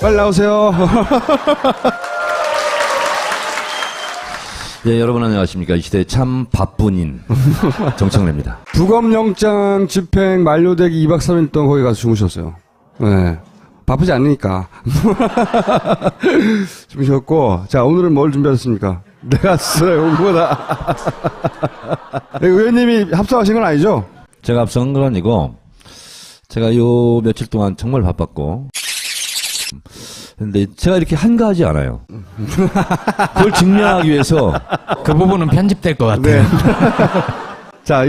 빨리 나오세요. 네, 여러분 안녕하십니까. 이 시대의 참 바쁜인 정청래입니다. 부검영장 집행 만료되기 2박 3일 동안 거기 가서 주무셨어요. 네. 바쁘지 않으니까. 주무셨고, 자, 오늘은 뭘 준비하셨습니까? 내가 쓰러요, 온거다. 의원님이 합성하신 건 아니죠? 제가 앞선 건 아니고, 제가 요 며칠 동안 정말 바빴고, 근데 제가 이렇게 한가하지 않아요. 그걸 증명하기 위해서. 그 부분은 편집될 것 같아요. 네. 자,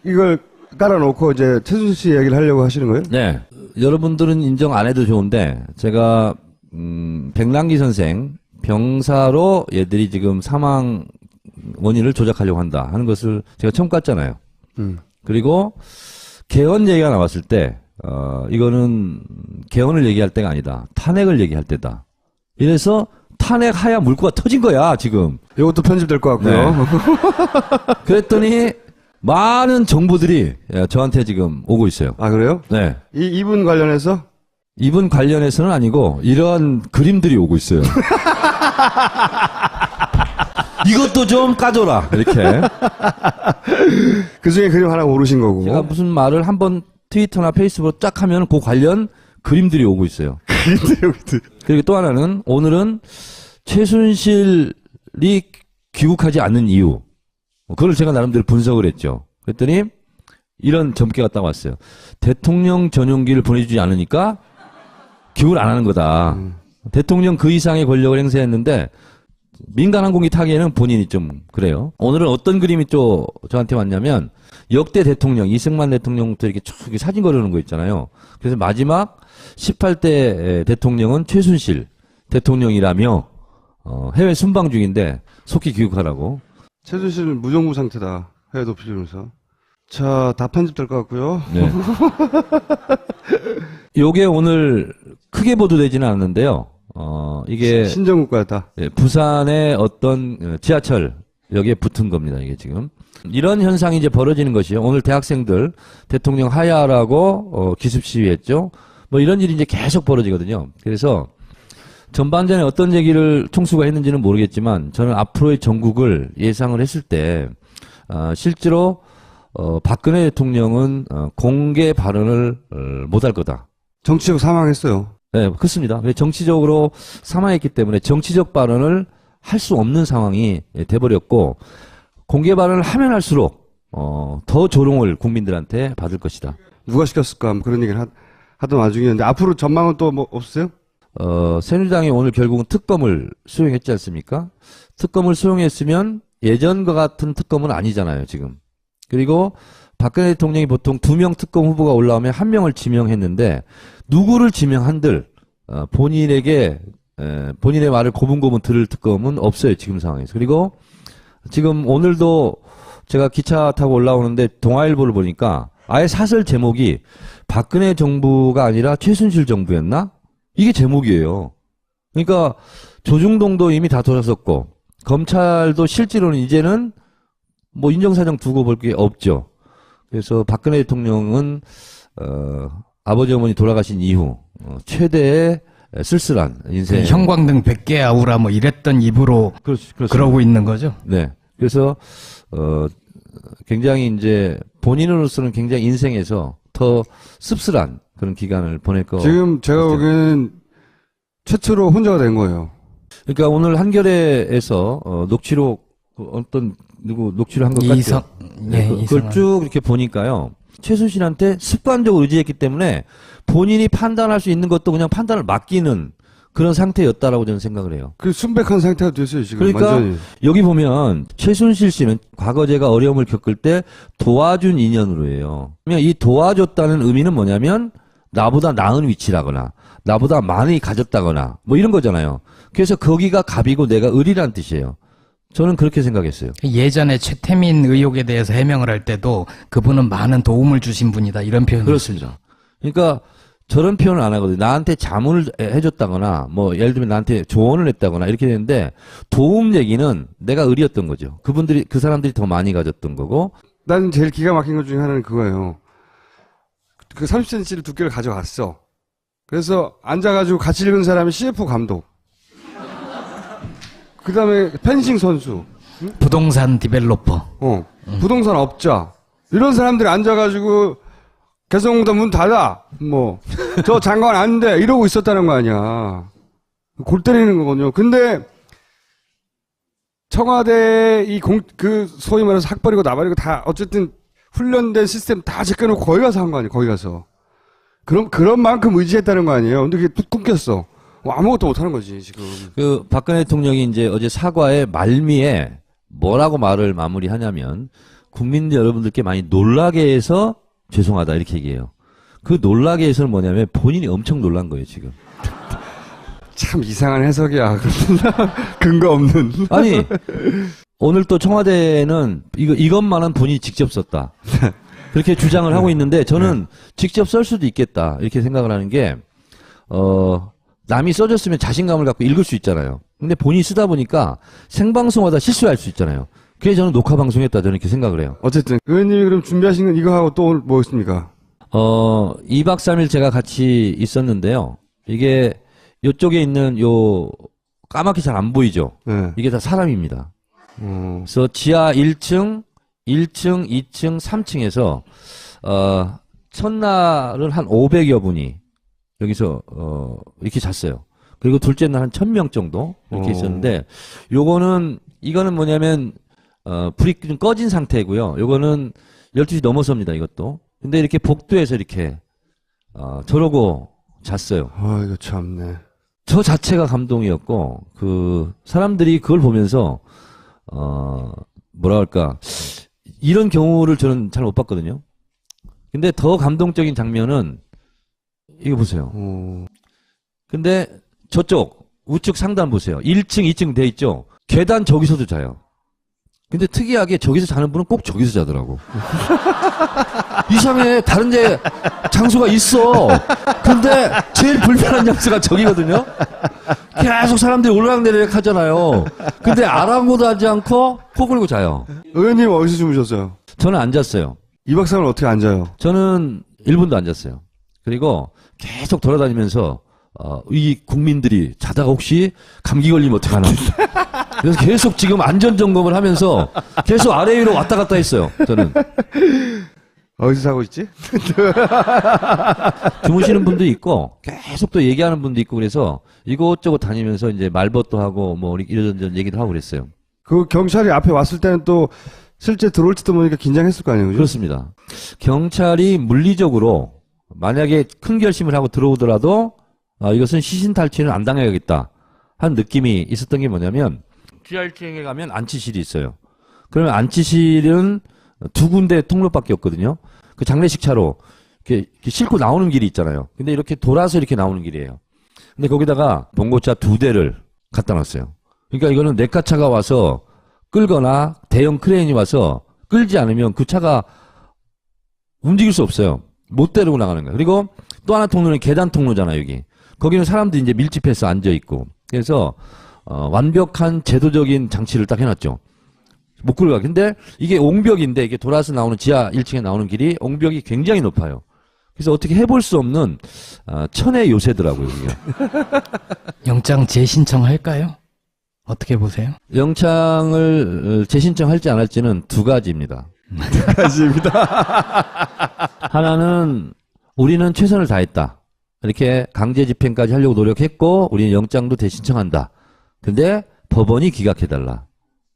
이걸 깔아놓고 이제 최순실 씨 얘기를 하려고 하시는 거예요? 네. 여러분들은 인정 안 해도 좋은데, 제가, 백남기 선생, 병사로 얘들이 지금 사망 원인을 조작하려고 한다 하는 것을 제가 처음 깠잖아요. 그리고 개헌 얘기가 나왔을 때, 이거는 개헌을 얘기할 때가 아니다. 탄핵을 얘기할 때다. 이래서 탄핵하야 물꼬가 터진 거야, 지금. 이것도 편집될 것 같고요. 네. 그랬더니 많은 정보들이 저한테 지금 오고 있어요. 아, 그래요? 네. 이분 관련해서? 이분 관련해서는 아니고 이러한 그림들이 오고 있어요. 이것도 좀 까줘라, 이렇게. 그 중에 그림 하나 고르신 거고. 제가 무슨 말을 한번 트위터나 페이스북으로 쫙 하면 그 관련 그림들이 오고 있어요. 그리고 또 하나는 오늘은 최순실이 귀국하지 않는 이유. 그걸 제가 나름대로 분석을 했죠. 그랬더니 이런 점괘가 딱 왔어요. 대통령 전용기를 보내주지 않으니까 귀국을 안 하는 거다. 대통령 그 이상의 권력을 행사했는데 민간 항공기 타기에는 본인이 좀 그래요. 오늘은 어떤 그림이 또 저한테 왔냐면 역대 대통령 이승만 대통령부터 이렇게 쭉 사진 거르는 거 있잖아요. 그래서 마지막 18대 대통령은 최순실 대통령이라며 해외 순방 중인데 속히 귀국하라고. 최순실 무정부 상태다. 해외 도피지면서. 자, 다 편집될 것 같고요. 네. 요게 오늘 크게 보도되지는 않았는데요. 이게 신정국가였다. 예, 부산의 어떤 지하철 역에 붙은 겁니다. 이게 지금 이런 현상이 이제 벌어지는 것이요. 오늘 대학생들 대통령 하야라고 기습 시위했죠. 뭐 이런 일이 이제 계속 벌어지거든요. 그래서 전반전에 어떤 얘기를 총수가 했는지는 모르겠지만 저는 앞으로의 전국을 예상을 했을 때 실제로 박근혜 대통령은 공개 발언을 못할 거다. 정치적 사망했어요. 네, 그렇습니다. 정치적으로 사망했기 때문에 정치적 발언을 할 수 없는 상황이 돼버렸고 공개 발언을 하면 할수록 더 조롱을 국민들한테 받을 것이다. 누가 시켰을까? 그런 얘기를 하던 와중이었는데 앞으로 전망은 또 뭐 없어요? 새누리당이 오늘 결국은 특검을 수용했지 않습니까? 특검을 수용했으면 예전과 같은 특검은 아니잖아요, 지금. 그리고 박근혜 대통령이 보통 2명 특검 후보가 올라오면 1명을 지명했는데 누구를 지명한들 본인에게 본인의 말을 고분고분 들을 특검은 없어요, 지금 상황에서. 그리고 지금 오늘도 제가 기차 타고 올라오는데 동아일보를 보니까 아예 사설 제목이 박근혜 정부가 아니라 최순실 정부였나? 이게 제목이에요. 그러니까 조중동도 이미 다 돌아섰고 검찰도 실제로는 이제는 뭐 인정사정 두고 볼 게 없죠. 그래서 박근혜 대통령은 아버지 어머니 돌아가신 이후 최대의 쓸쓸한 인생. 형광등 100개 아우라 뭐 이랬던 입으로 그러고 있는 거죠. 네. 그래서 굉장히 이제 본인으로서는 굉장히 인생에서 더 씁쓸한 그런 기간을 보낼 거. 지금 제가 같아요. 보기에는 최초로 혼자가 된 거예요. 그러니까 오늘 한겨레에서 녹취록 어떤 누구 녹취를 한 것 같아요. 네, 그걸 쭉 이렇게 보니까요. 최순실한테 습관적으로 의지했기 때문에 본인이 판단할 수 있는 것도 그냥 판단을 맡기는 그런 상태였다라고 저는 생각을 해요. 그 순백한 상태가 됐어요, 지금. 그러니까 완전히. 여기 보면 최순실 씨는 과거 제가 어려움을 겪을 때 도와준 인연으로 해요. 그러면 이 도와줬다는 의미는 뭐냐면 나보다 나은 위치라거나 나보다 많이 가졌다거나 뭐 이런 거잖아요. 그래서 거기가 갑이고 내가 을이란 뜻이에요. 저는 그렇게 생각했어요. 예전에 최태민 의혹에 대해서 해명을 할 때도 그분은 많은 도움을 주신 분이다 이런 표현을 그렇습니다. 그러니까 저런 표현을 안 하거든요. 나한테 자문을 해줬다거나 뭐 예를 들면 나한테 조언을 했다거나 이렇게 되는데 도움 얘기는 내가 을이었던 거죠. 그 사람들이 더 많이 가졌던 거고. 난 제일 기가 막힌 것 중에 하나는 그거예요. 그 30cm 두께를 가져갔어. 그래서 앉아가지고 같이 읽은 사람이 CF 감독. 그 다음에 펜싱 선수. 부동산 디벨로퍼. 부동산 업자. 이런 사람들이 앉아가지고 개성공단 문 닫아. 저 장관 안 돼. 이러고 있었다는 거 아니야. 골 때리는 거거든요. 근데 청와대 소위 말해서 학벌이고 나발이고 다 어쨌든 훈련된 시스템 다 제껴놓고 거기 가서 한 거 아니에요. 거기 가서. 그런 만큼 의지했다는 거 아니에요. 근데 그게 뚝 끊겼어. 아무것도 못하는 거지 지금. 그 박근혜 대통령이 이제 어제 사과의 말미에 뭐라고 말을 마무리하냐면 국민들 여러분들께 많이 놀라게 해서 죄송하다 이렇게 얘기해요. 그 놀라게 해서는 뭐냐면 본인이 엄청 놀란 거예요 지금. 참 이상한 해석이야. 근거 없는. 아니 오늘 또 청와대는 이것만은 본인이 직접 썼다. 그렇게 주장을 하고 있는데 저는 직접 쓸 수도 있겠다 이렇게 생각을 하는 게 남이 써줬으면 자신감을 갖고 읽을 수 있잖아요. 근데 본인이 쓰다 보니까 생방송하다 실수할 수 있잖아요. 그래서 저는 녹화방송했다 저는 이렇게 생각을 해요. 어쨌든 의원님이 그럼 준비하신 건 이거 하고 또 오늘 뭐 있습니까? 2박 3일 제가 같이 있었는데요. 이게 요쪽에 있는 요 까맣게 잘 안 보이죠? 네. 이게 다 사람입니다. 그래서 지하 1층, 2층, 3층에서 첫날은 한 500여 분이 여기서 이렇게 잤어요. 그리고 둘째 날 한 1000명 정도 이렇게 있었는데 이거는 뭐냐면 불이 좀 꺼진 상태고요. 요거는 12시 넘어서입니다. 이것도. 근데 이렇게 복도에서 이렇게 저러고 잤어요. 이거 참네. 저 자체가 감동이었고 그 사람들이 그걸 보면서 뭐라 할까 이런 경우를 저는 잘 못 봤거든요. 근데 더 감동적인 장면은 이거 보세요. 근데 저쪽 우측 상단 보세요. 1층, 2층 돼 있죠. 계단 저기서도 자요. 근데 특이하게 저기서 자는 분은 꼭 저기서 자더라고. 이상해. 다른 데 장소가 있어. 근데 제일 불편한 장소가 저기거든요. 계속 사람들이 올라락내리락 하잖아요. 근데 아랑곳도 하지 않고 코 골고 자요. 의원님 어디서 주무셨어요? 저는 안 잤어요. 2박 3일 어떻게 앉아요? 저는 1분도 안 잤어요. 그리고 계속 돌아다니면서 이 국민들이 자다가 혹시 감기 걸리면 어떡하나. 그래서 계속 지금 안전점검을 하면서 계속 아래 위로 왔다 갔다 했어요. 저는. 어디서 자고 있지? 주무시는 분도 있고 계속 또 얘기하는 분도 있고 그래서 이곳저곳 다니면서 이제 말벗도 하고 뭐 이런저런 얘기도 하고 그랬어요. 그 경찰이 앞에 왔을 때는 또 실제 들어올지도 모르니까 긴장했을 거 아니에요? 그죠? 그렇습니다. 경찰이 물리적으로 만약에 큰 결심을 하고 들어오더라도 이것은 시신탈취는 안 당해야겠다 한 느낌이 있었던 게 뭐냐면 지하 1층에 가면 안치실이 있어요. 그러면 안치실은 2군데 통로밖에 없거든요. 그 장례식 차로 이렇게 싣고 나오는 길이 있잖아요. 근데 이렇게 돌아서 이렇게 나오는 길이에요. 근데 거기다가 봉고차 2대를 갖다 놨어요. 그러니까 이거는 넷가차가 와서 끌거나 대형 크레인이 와서 끌지 않으면 그 차가 움직일 수 없어요. 못 데리고 나가는 거예요. 그리고 또 하나 통로는 계단 통로잖아요, 여기. 거기는 사람들이 이제 밀집해서 앉아있고. 그래서, 완벽한 제도적인 장치를 딱 해놨죠. 못 끌어가. 근데 이게 옹벽인데 이게 돌아서 나오는 지하 1층에 나오는 길이 옹벽이 굉장히 높아요. 그래서 어떻게 해볼 수 없는, 천의 요새더라고요, 이게. 영장 재신청할까요? 어떻게 보세요? 영장을 재신청할지 안 할지는 2가지입니다. 하나는 우리는 최선을 다했다. 이렇게 강제 집행까지 하려고 노력했고 우리는 영장도 재신청한다. 근데 법원이 기각해달라.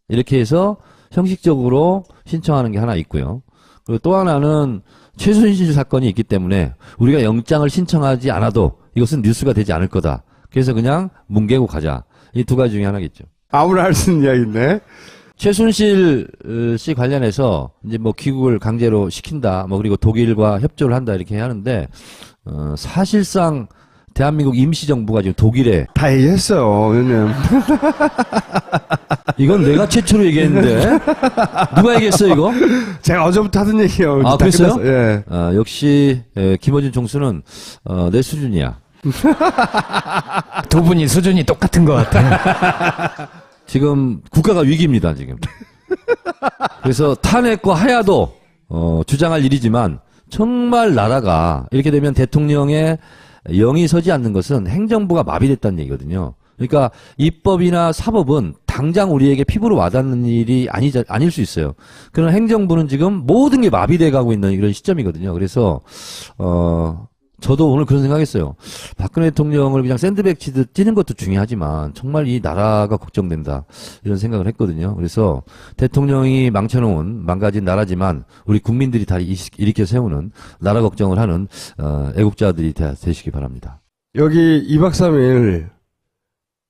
이렇게 해서 형식적으로 신청하는 게 하나 있고요. 그리고 또 하나는 최순실 사건이 있기 때문에 우리가 영장을 신청하지 않아도 이것은 뉴스가 되지 않을 거다. 그래서 그냥 뭉개고 가자. 이 2가지 중에 하나겠죠. 아무나 할 수 있는 이야기인데. 최순실 씨 관련해서 이제 뭐 귀국을 강제로 시킨다. 뭐 그리고 독일과 협조를 한다 이렇게 하는데 사실상 대한민국 임시정부가 지금 독일에 다 얘기했어요, 의원님. 이건 내가 최초로 얘기했는데 누가 얘기했어 이거? 제가 어제부터 하던 얘기예요. 아 다 그랬어요? 끝났어요. 예. 역시 김어준 총수는 내 수준이야. 2분이 수준이 똑같은 것 같아요. 지금 국가가 위기입니다 지금. 그래서 탄핵과 하야도 주장할 일이지만 정말 나라가 이렇게 되면 대통령의 영이 서지 않는 것은 행정부가 마비됐다는 얘기거든요. 그러니까 입법이나 사법은 당장 우리에게 피부로 와닿는 일이 아닐 수 있어요. 그러나 행정부는 지금 모든 게 마비돼 가고 있는 이런 시점이거든요. 그래서 저도 오늘 그런 생각했어요. 박근혜 대통령을 그냥 샌드백 치듯 뛰는 것도 중요하지만 정말 이 나라가 걱정된다 이런 생각을 했거든요. 그래서 대통령이 망쳐놓은 망가진 나라지만 우리 국민들이 다 일으켜 세우는 나라 걱정을 하는 애국자들이 되시기 바랍니다. 여기 2박 3일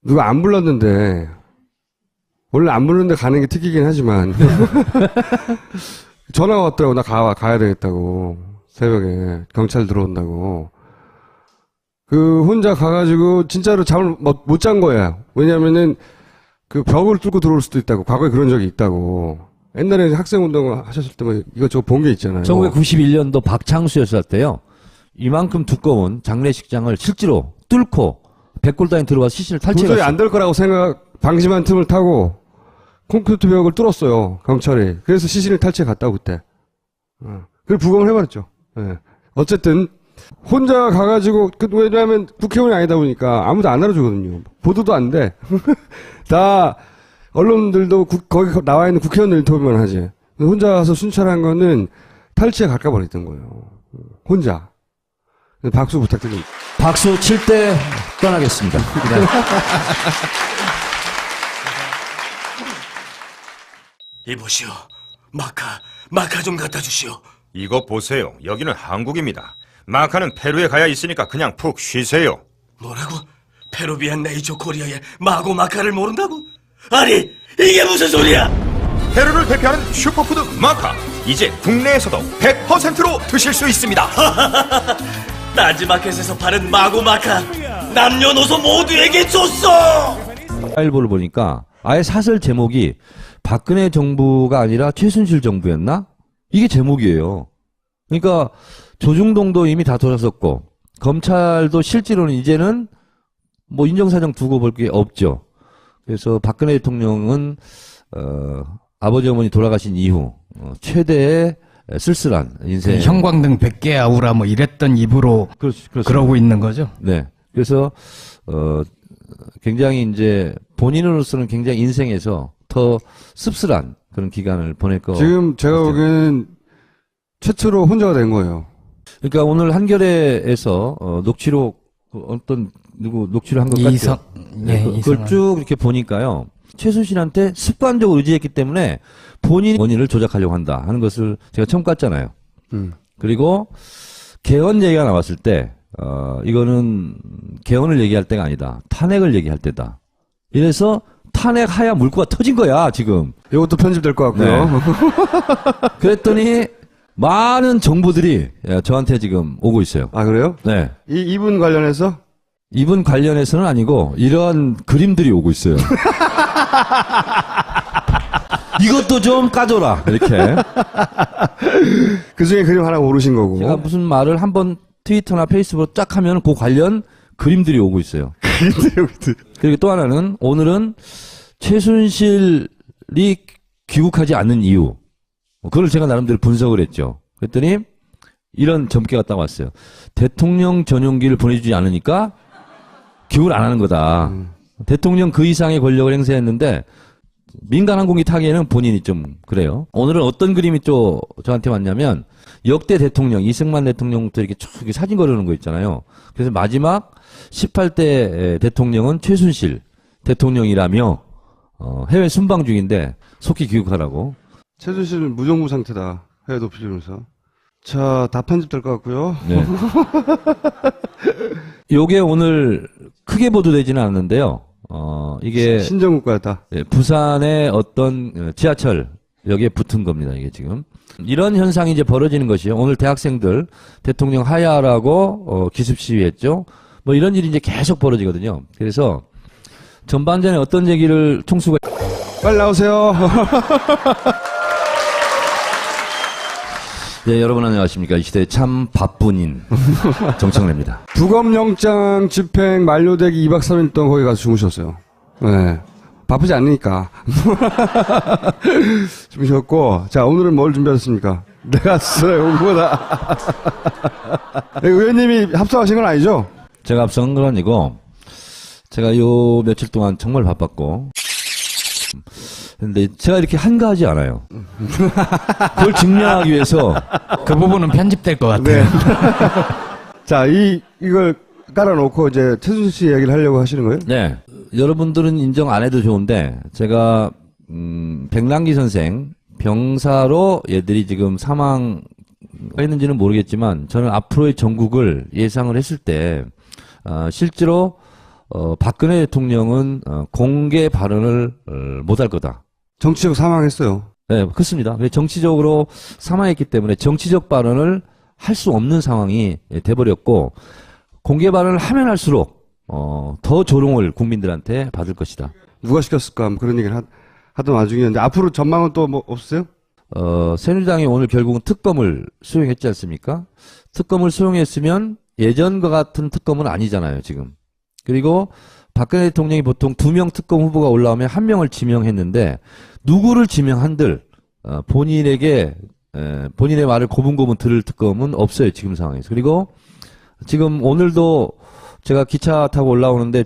누가 안 불렀는데 원래 안 부르는데 가는 게 특이긴 하지만 전화가 왔더라고. 나 가야 되겠다고. 새벽에 경찰 들어온다고. 그 혼자 가가지고 진짜로 잠을 못 잔 거야. 왜냐면은 그 벽을 뚫고 들어올 수도 있다고. 과거에 그런 적이 있다고. 옛날에 학생운동 하셨을 때 뭐 이것저것 본 게 있잖아요. 1991년도 박창수였을 때요. 이만큼 두꺼운 장례식장을 실제로 뚫고 백골단이 들어와서 시신을 탈취했어요. 도저히 안 될 거라고 방심한 틈을 타고 콘크리트 벽을 뚫었어요. 경찰이. 그래서 시신을 탈취해 갔다고 그때. 그리고 부검을 해버렸죠. 예. 어쨌든 혼자 가가지고 왜냐하면 국회의원이 아니다 보니까 아무도 안 알아주거든요. 보도도 안 돼. 다 언론들도 거기 나와 있는 국회의원들 인터뷰만 하지. 혼자 가서 순찰한 거는 탈취에 가까 버렸던 거예요. 혼자. 박수 부탁드립니다. 박수 칠 때 떠나겠습니다. 네. 이보시오. 마카 좀 갖다 주시오. 이거 보세요. 여기는 한국입니다. 마카는 페루에 가야 있으니까 그냥 푹 쉬세요. 뭐라고? 페루비안 네이처 코리아의 마고 마카를 모른다고? 아니, 이게 무슨 소리야? 페루를 대표하는 슈퍼푸드 마카. 이제 국내에서도 100%로 드실 수 있습니다. 딴지마켓에서 파는 마고 마카 남녀노소 모두에게 줬어. 일보를 보니까 아예 사설 제목이 박근혜 정부가 아니라 최순실 정부였나? 이게 제목이에요. 그러니까 조중동도 이미 다 돌아섰고 검찰도 실제로는 이제는 뭐 인정사정 두고 볼 게 없죠. 그래서 박근혜 대통령은 아버지 어머니 돌아가신 이후 최대의 쓸쓸한 인생. 형광등 100개 아우라 뭐 이랬던 입으로 그러고 있는 거죠. 네. 그래서 굉장히 이제 본인으로서는 굉장히 인생에서 더 씁쓸한 그런 기간을 보낼 거. 지금 제가 같아요. 보기에는 최초로 혼자가 된 거예요. 그러니까 오늘 한겨레에서 녹취록 어떤 누구 녹취를 한 것 같아요. 네, 그걸 쭉 이렇게 보니까요. 최순실한테 습관적으로 의지했기 때문에 본인이 원인을 조작하려고 한다 하는 것을 제가 처음 깠잖아요. 그리고 개헌 얘기가 나왔을 때 이거는 개헌을 얘기할 때가 아니다. 탄핵을 얘기할 때다. 이래서 탄핵하야 물꼬가 터진 거야 지금. 이것도 편집될 것 같고요. 네. 그랬더니 많은 정보들이 저한테 지금 오고 있어요. 아 그래요? 네. 이분 관련해서? 이분 관련해서는 아니고 이러한 그림들이 오고 있어요. 이것도 좀 까줘라 이렇게. 그 중에 그림 하나 고르신 거고. 제가 무슨 말을 한번 트위터나 페이스북으로 쫙 하면 그 관련 그림들이 오고 있어요. 그리고 또 하나는 오늘은 최순실이 귀국하지 않는 이유. 그걸 제가 나름대로 분석을 했죠. 그랬더니 이런 점괘가 딱 왔어요. 대통령 전용기를 보내주지 않으니까 귀국을 안 하는 거다. 대통령 그 이상의 권력을 행사했는데 민간 항공기 타기에는 본인이 좀 그래요. 오늘은 어떤 그림이 또 저한테 왔냐면 역대 대통령 이승만 대통령부터 이렇게 쭉 사진 거르는 거 있잖아요. 그래서 마지막 18대 대통령은 최순실 대통령이라며 해외 순방 중인데 속히 귀국하라고. 최순실 무정부 상태다. 해외 도피지면서. 자, 다 편집될 것 같고요. 네. 요게 오늘 크게 보도되지는 않는데요. 이게 신정국가였다. 예, 부산의 어떤 지하철역에 붙은 겁니다. 이게 지금 이런 현상이 이제 벌어지는 것이요. 오늘 대학생들 대통령 하야라고 기습 시위했죠. 뭐 이런 일이 이제 계속 벌어지거든요. 그래서 전반전에 어떤 얘기를 총수가 빨리 나오세요. 네, 여러분 안녕하십니까. 이 시대의 참 바쁜인 정청래입니다. 부검영장 집행 만료되기 2박 3일 동안 거기 가서 주무셨어요. 네. 바쁘지 않으니까. 주무셨고, 자, 오늘은 뭘 준비하셨습니까? 내가 쓰러요, 온 거다. 의원님이 합성하신 건 아니죠? 제가 앞선 건 아니고, 제가 요 며칠 동안 정말 바빴고, 근데 제가 이렇게 한가하지 않아요. 그걸 증명하기 위해서. 그 부분은 편집될 것 같아요. 자, 이걸 깔아놓고 이제 최순실 씨 얘기를 하려고 하시는 거예요? 네. 여러분들은 인정 안 해도 좋은데, 제가, 백남기 선생, 병사로 얘들이 지금 사망했는지는 모르겠지만, 저는 앞으로의 전국을 예상을 했을 때, 실제로, 박근혜 대통령은, 공개 발언을 못할 거다. 정치적 사망했어요. 네, 그렇습니다. 정치적으로 사망했기 때문에 정치적 발언을 할 수 없는 상황이 돼버렸고, 공개 발언을 하면 할수록, 더 조롱을 국민들한테 받을 것이다. 누가 시켰을까? 뭐 그런 얘기를 하던 와중이었는데, 앞으로 전망은 또 뭐 없어요? 새누리당이 오늘 결국은 특검을 수용했지 않습니까? 특검을 수용했으면 예전과 같은 특검은 아니잖아요, 지금. 그리고 박근혜 대통령이 보통 2명 특검 후보가 올라오면 1명을 지명했는데, 누구를 지명한들, 본인의 말을 고분고분 들을 특검은 없어요, 지금 상황에서. 그리고 지금 오늘도 제가 기차 타고 올라오는데